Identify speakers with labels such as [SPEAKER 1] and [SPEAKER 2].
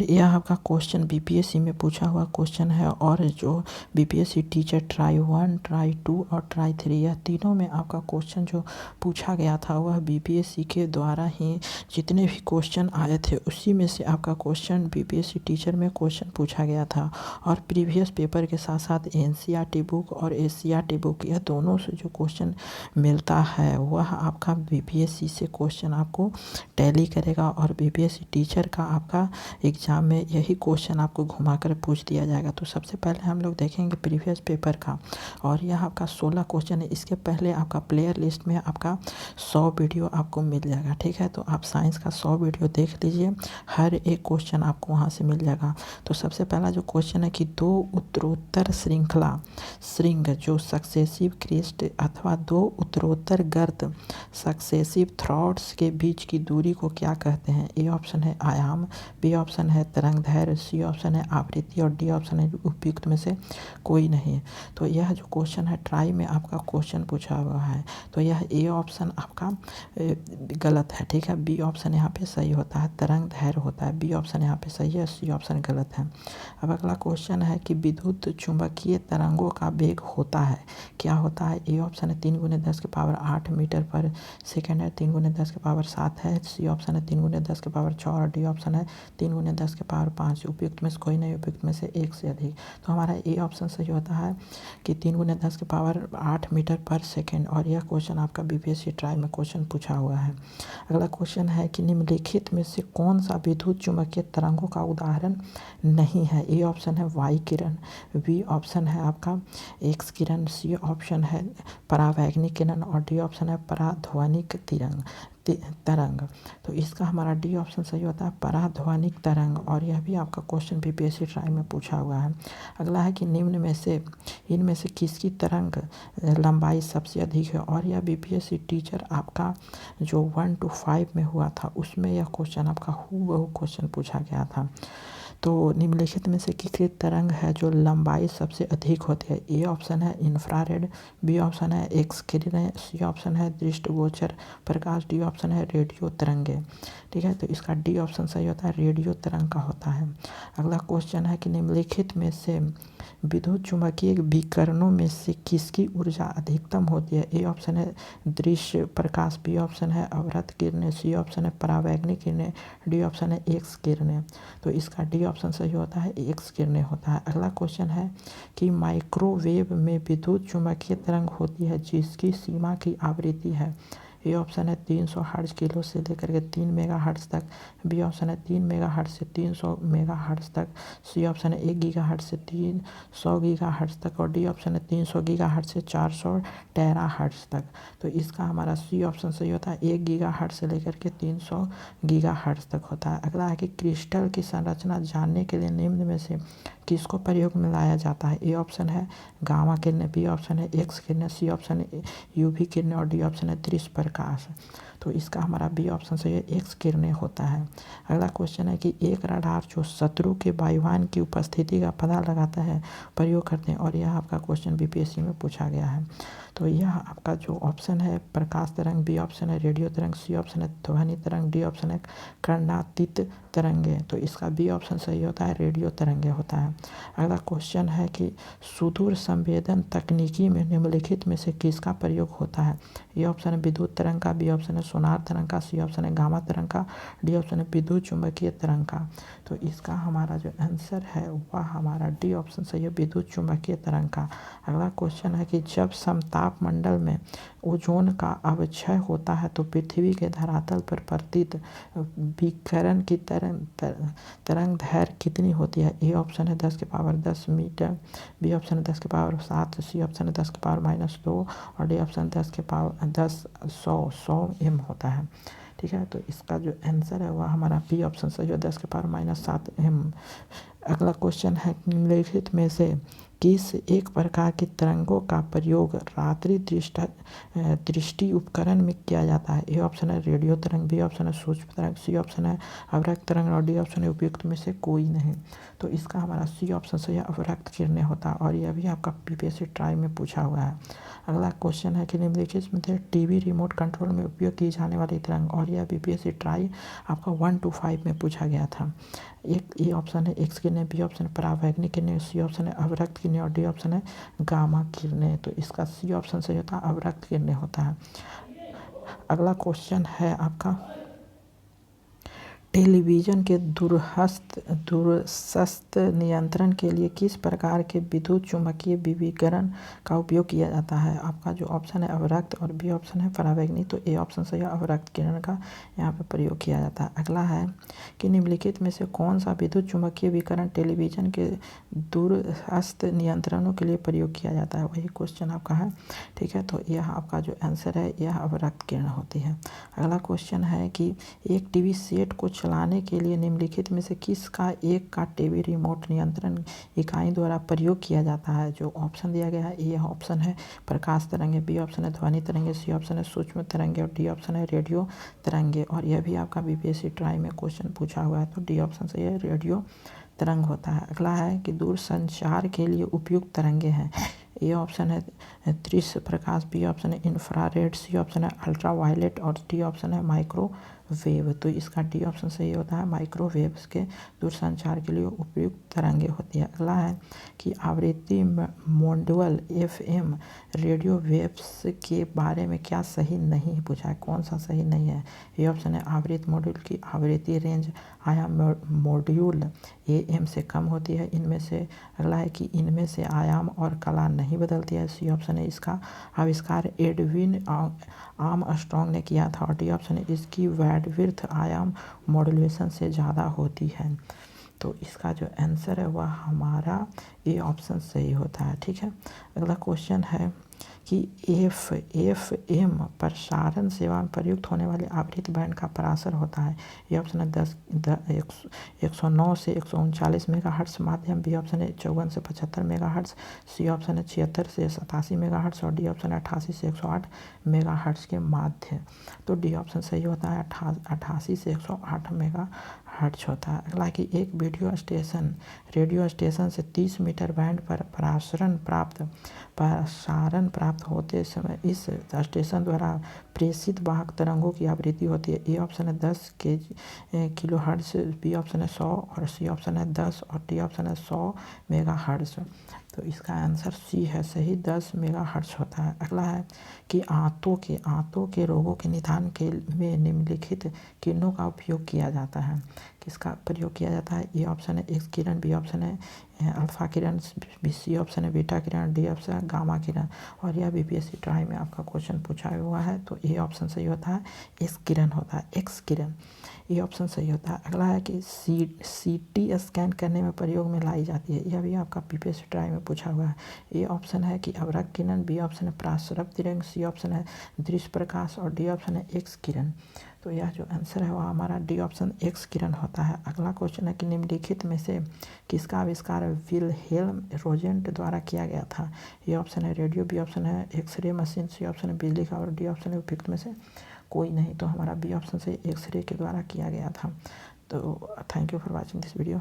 [SPEAKER 1] यह आपका question BPSC में पूछा हुआ क्वेश्चन है और जो बीपीएससी टीचर ट्राई 1, ट्राई 2 और ट्राई 3 यह तीनों में आपका क्वेश्चन जो पूछा गया था वह बीपीएससी के द्वारा ही जितने भी क्वेश्चन आए थे उसी में से आपका क्वेश्चन बीपीएससी टीचर में क्वेश्चन पूछा गया था। और प्रीवियस पेपर के साथ साथ एनसीईआरटी बुक और एससीईआरटी बुक यह दोनों से जो क्वेश्चन मिलता है वह आपका बीपीएससी से क्वेश्चन आपको टैली करेगा और बीपीएससी टीचर का आपका एग्ज़ाम में यही क्वेश्चन आपको घुमाकर पूछ दिया जाएगा। तो सबसे पहले हम लोग देखेंगे प्रीवियस पेपर का और यह आपका 16 क्वेश्चन है। इसके पहले आपका प्लेयर लिस्ट में आपका 100 वीडियो आपको मिल जाएगा, ठीक है। तो आप साइंस का 100 वीडियो देख लीजिए, हर एक क्वेश्चन आपको वहाँ से मिल जाएगा। तो सबसे पहला जो क्वेश्चन है कि दो उत्तरोत्तर श्रृंखला श्रृंग जो सक्सेसिव क्रेस्ट अथवा दो उत्तरोत्तर गर्त सक्सेसिव थ्रॉट्स के बीच की दूरी को क्या कहते हैं। ए ऑप्शन है आयाम, बी ऑप्शन है तरंगदैर्घ्य, सी ऑप्शन है आवृत्ति और डी ऑप्शन है उपयुक्त में से कोई नहीं। तो यह जो क्वेश्चन है ट्राई में आपका क्वेश्चन पूछा हुआ है, तो यह ए ऑप्शन आपका गलत है, ठीक है। बी ऑप्शन यहाँ पे सही होता है, तरंगदैर्घ्य होता है, बी ऑप्शन यहाँ पे सही है, सी ऑप्शन गलत है। अब अगला क्वेश्चन है कि विद्युत चुंबकीय तरंगों का वेग होता है, क्या होता है। ए ऑप्शन है 3 × 10⁸ मीटर पर सेकेंड है, 3 × 10⁷ है, सी ऑप्शन है 3 × 10⁶ और डी ऑप्शन है 3 × 10⁵ उपयुक्त में से कोई नहीं, उपयुक्त में से एक से अधिक। तो हमारा ए ऑप्शन सही होता है कि 3 × 10⁸ मीटर पर सेकेंड। और यह क्वेश्चन आपका बीपीएससी ट्राई में क्वेश्चन पूछा हुआ है। अगला क्वेश्चन है कि निम्नलिखित में से कौन सा विद्युत चुंबकीय तरंगों का उदाहरण नहीं है। ए ऑप्शन है वाई किरण, बी ऑप्शन है आपका एक्स किरण, सी ऑप्शन है परावैंगनिक किरण और डी ऑप्शन है पराध्वनिक तरंग। तो इसका हमारा डी ऑप्शन सही होता है पराध्वनिक तरंग और यह भी आपका क्वेश्चन बीपीएससी ट्राई में पूछा हुआ है। अगला है कि निम्न में से इनमें से किसकी तरंग लंबाई सबसे अधिक है। और यह बीपीएससी टीचर आपका जो 1 to 5 में हुआ था उसमें यह क्वेश्चन आपका हूबहू क्वेश्चन पूछा गया था। तो निम्नलिखित में से किसकी तरंग है जो लंबाई सबसे अधिक होती है। ए ऑप्शन है इंफ्रारेड, बी ऑप्शन है एक्स किरणें, सी ऑप्शन है दृष्टिगोचर प्रकाश, डी ऑप्शन है रेडियो तरंगे, ठीक है। तो इसका डी ऑप्शन सही होता है, रेडियो तरंग का होता है। अगला क्वेश्चन है कि निम्नलिखित में से विद्युत चुंबकीय विकिरणों में से किसकी ऊर्जा अधिकतम होती है। ए ऑप्शन है दृश्य प्रकाश, बी ऑप्शन है अवरत किरणें, सी ऑप्शन है परावैंगनिक किरणें, डी ऑप्शन है एक्स किरणें। तो इसका डी ऑप्शन सही होता है, एक्स किरणें होता है। अगला क्वेश्चन है कि माइक्रोवेव में विद्युत चुंबकीय तरंग होती है जिसकी सीमा की आवृत्ति है। ए ऑप्शन है 300 हर्ट्ज किलो से लेकर के 3 मेगाहर्ट्ज तक, बी ऑप्शन है 3 मेगाहर्ट्ज से 300 मेगाहर्ट्ज तक, सी ऑप्शन है 1 गीगाहर्ट्ज से 300 गीगाहर्ट्ज तक और डी ऑप्शन है 300 गीगाहर्ट्ज से 400 टेराहर्ट्ज तक। तो इसका हमारा सी ऑप्शन सही होता है, 1 गीगाहर्ट्ज से लेकर के 300 गीगाहर्ट्ज तक होता है। अगला है कि क्रिस्टल की संरचना जानने के लिए निम्न में से किसको प्रयोग में लाया जाता है। ए ऑप्शन है गामा किरणें, बी ऑप्शन है एक्स किरणें, सी ऑप्शन है यूवी किरणें और डी ऑप्शन है दृश्य प्रकाश। तो इसका हमारा बी ऑप्शन सही है, एक्स किरणें होता है। अगला क्वेश्चन है कि एक रडार जो शत्रु के वायुयान की उपस्थिति का पता लगाता है प्रयोग करते हैं और यह आपका क्वेश्चन बीपीएससी में पूछा गया है। तो यह आपका जो ऑप्शन है प्रकाश तरंग, बी ऑप्शन है रेडियो तरंग, सी ऑप्शन है ध्वनि तरंग, डी ऑप्शन है कर्णातीत तरंगे। तो इसका बी ऑप्शन सही होता है, रेडियो तरंगे होता है। अगला क्वेश्चन है कि सुदूर संवेदन तकनीकी में निम्नलिखित में से किसका प्रयोग होता है। ए ऑप्शन है विद्युत तरंग का, बी ऑप्शन है सोनार तरंग का, सी ऑप्शन है गामा तरंग का, डी ऑप्शन है विद्युत चुंबकीय तरंग का। तो इसका हमारा जो आंसर है वह हमारा डी ऑप्शन सही है, विद्युत चुंबकीय तरंग का। अगला क्वेश्चन है कि जब समताप मंडल में ओजोन का अवक्षय होता है तो पृथ्वी के धरातल पर पतित विकिरण की तरंगदैर्घ्य कितनी होती है। ए ऑप्शन है 10⁻10 मीटर, बी ऑप्शन है 10⁻7, सी ऑप्शन है 10⁻−2 और डी ऑप्शन 10 एम होता है, ठीक है। तो इसका जो आंसर है वह हमारा बी ऑप्शन सही है, 10⁻7 एम। अगला क्वेश्चन है निम्नलिखित में से किस एक प्रकार की तरंगों का प्रयोग रात्रि दृष्टि उपकरण में किया जाता है। ए ऑप्शन है रेडियो तरंग, बी ऑप्शन है सूक्ष्म तरंग, सी ऑप्शन है अवरक्त तरंग और डी ऑप्शन है उपयुक्त में से कोई नहीं। तो इसका हमारा सी ऑप्शन सही है, अवरक्त किरणें होता है और यह भी आपका बीपीएससी ट्राई में पूछा हुआ है। अगला क्वेश्चन है कि निम्नलिखित में से टीवी रिमोट कंट्रोल में उपयोग की जाने वाली तरंग और यह बीपीएससी ट्राई आपका 1 to 5 में पूछा गया था। एक ए ऑप्शन है एक्स किरणें, बी ऑप्शन है परावैंगनिक किरणें, सी ऑप्शन है अवरक्त किरणें और डी ऑप्शन है गामा किरणें। तो इसका सी ऑप्शन सही होता है, अवरक्त किरणें होता है। अगला क्वेश्चन है आपका, टेलीविज़न के दूरस्थ नियंत्रण के लिए किस प्रकार के विद्युत चुम्बकीय विकिरण का उपयोग किया जाता है। आपका जो ऑप्शन है अवरक्त और बी ऑप्शन है परावैंगनिक। तो ए ऑप्शन सही है, अवरक्त किरण का यहाँ पे प्रयोग किया जाता है। अगला है कि निम्नलिखित में से कौन सा विद्युत चुम्बकीय विकिरण टेलीविज़न के दूरस्थ नियंत्रणों के लिए प्रयोग किया जाता है, वही क्वेश्चन आपका है। ठीक है, तो यह आपका जो आंसर है यह अवरक्त किरण होती है। अगला क्वेश्चन है कि एक टीवी सेट को चलाने के लिए निम्नलिखित में से किसका एक का टीवी रिमोट नियंत्रण इकाई द्वारा प्रयोग किया जाता है। जो ऑप्शन दिया गया है, यह ऑप्शन है प्रकाश तरंगे, बी ऑप्शन है ध्वनि तरंगे, सी ऑप्शन है सूक्ष्म तरंगे और डी ऑप्शन है रेडियो तरंगे। और यह भी आपका बीपीएससी ट्राई में क्वेश्चन पूछा हुआ है, तो डी ऑप्शन से यह रेडियो तरंग होता है। अगला है कि दूरसंचार के लिए उपयुक्त तरंगे हैं। ए ऑप्शन है दृश्य प्रकाश, बी ऑप्शन है इंफ्रारेड, सी ऑप्शन है अल्ट्रावायलेट और डी ऑप्शन है माइक्रोवेव। तो इसका डी ऑप्शन सही होता है, माइक्रोवेव के दूरसंचार के लिए उपयुक्त तरंगे होती है। अगला है कि आवृत्ति मॉड्यूल एफएम रेडियो वेव्स के बारे में क्या सही नहीं पूछा है, कौन सा सही नहीं है। ये ऑप्शन है आवृत्ति मॉड्यूल की आवृत्ति रेंज आयाम मॉड्यूल एएम से कम होती है इनमें से। अगला है कि इनमें से आयाम और कला नहीं बदलती है। सी ऑप्शन है इसका आविष्कार एडविन आर्मस्ट्रांग ने किया था और डी ऑप्शन है इसकी बैंडविड्थ आयाम मॉड्यूलेशन से ज़्यादा होती है। तो इसका जो आंसर है वह हमारा ए ऑप्शन सही होता है। ठीक है, अगला क्वेश्चन है कि एफएम प्रसारण सेवा में प्रयुक्त होने वाले आवृत्ति बैंड का परासर होता है। ये ऑप्शन है 109 से 139 मेगाहर्ट्ज़ माध्यम, बी ऑप्शन है 54 से 75 मेगाहर्ट्ज़, सी ऑप्शन है 76 से 87 मेगाहर्ट्ज़ और डी ऑप्शन है 88 से 108 मेगाहर्ट्ज़ के माध्य। तो डी ऑप्शन सही होता है, 88 से 108 मेगाहर्ट्ज़ होता है। अगला कि एक रेडियो स्टेशन से 30 मीटर बैंड पर प्रसारण प्राप्त होते समय इस स्टेशन द्वारा प्रेषित वाहक तरंगों की आवृत्ति होती है। ए ऑप्शन है 10 किलोहर्ट्ज़, बी ऑप्शन है 100 और सी ऑप्शन है 10 और डी ऑप्शन है 100 मेगाहर्ट्ज़। तो इसका आंसर सी है सही, 10 मेगाहर्ट्ज़ होता है। अगला है कि आंतों के रोगों के निदान के में निम्नलिखित किरणों का उपयोग किया जाता है। किसका प्रयोग किया जाता है। ए ऑप्शन है एक्स किरण, बी ऑप्शन है अल्फा किरण, सी ऑप्शन है बीटा किरण, डी ऑप्शन है गामा किरण। और यह बीपीएससी ट्राई में आपका क्वेश्चन पूछा हुआ है, तो ए ऑप्शन सही होता है, एक्स किरण होता है, एक्स किरण ये ऑप्शन सही होता है। अगला है कि सीटी स्कैन करने में प्रयोग में लाई जाती है। यह भी आपका बीपीएससी ट्राई में पूछा हुआ है। ए ऑप्शन है कि अवरक्त किरण, बी ऑप्शन है पराश्रव तरंग, सी ऑप्शन है दृश्य प्रकाश और डी ऑप्शन है एक्स किरण। तो यह जो आंसर है वह हमारा डी ऑप्शन एक्स किरण होता है। अगला क्वेश्चन है कि निम्नलिखित में से किसका आविष्कार विल्हेल्म रोजेंट द्वारा किया गया था। ये ऑप्शन है रेडियो, बी ऑप्शन है एक्सरे मशीन, सी ऑप्शन है बिजली का और डी ऑप्शन है उपयुक्त में से कोई नहीं। तो हमारा बी ऑप्शन से एक्सरे के द्वारा किया गया था। तो thank you for watching this video.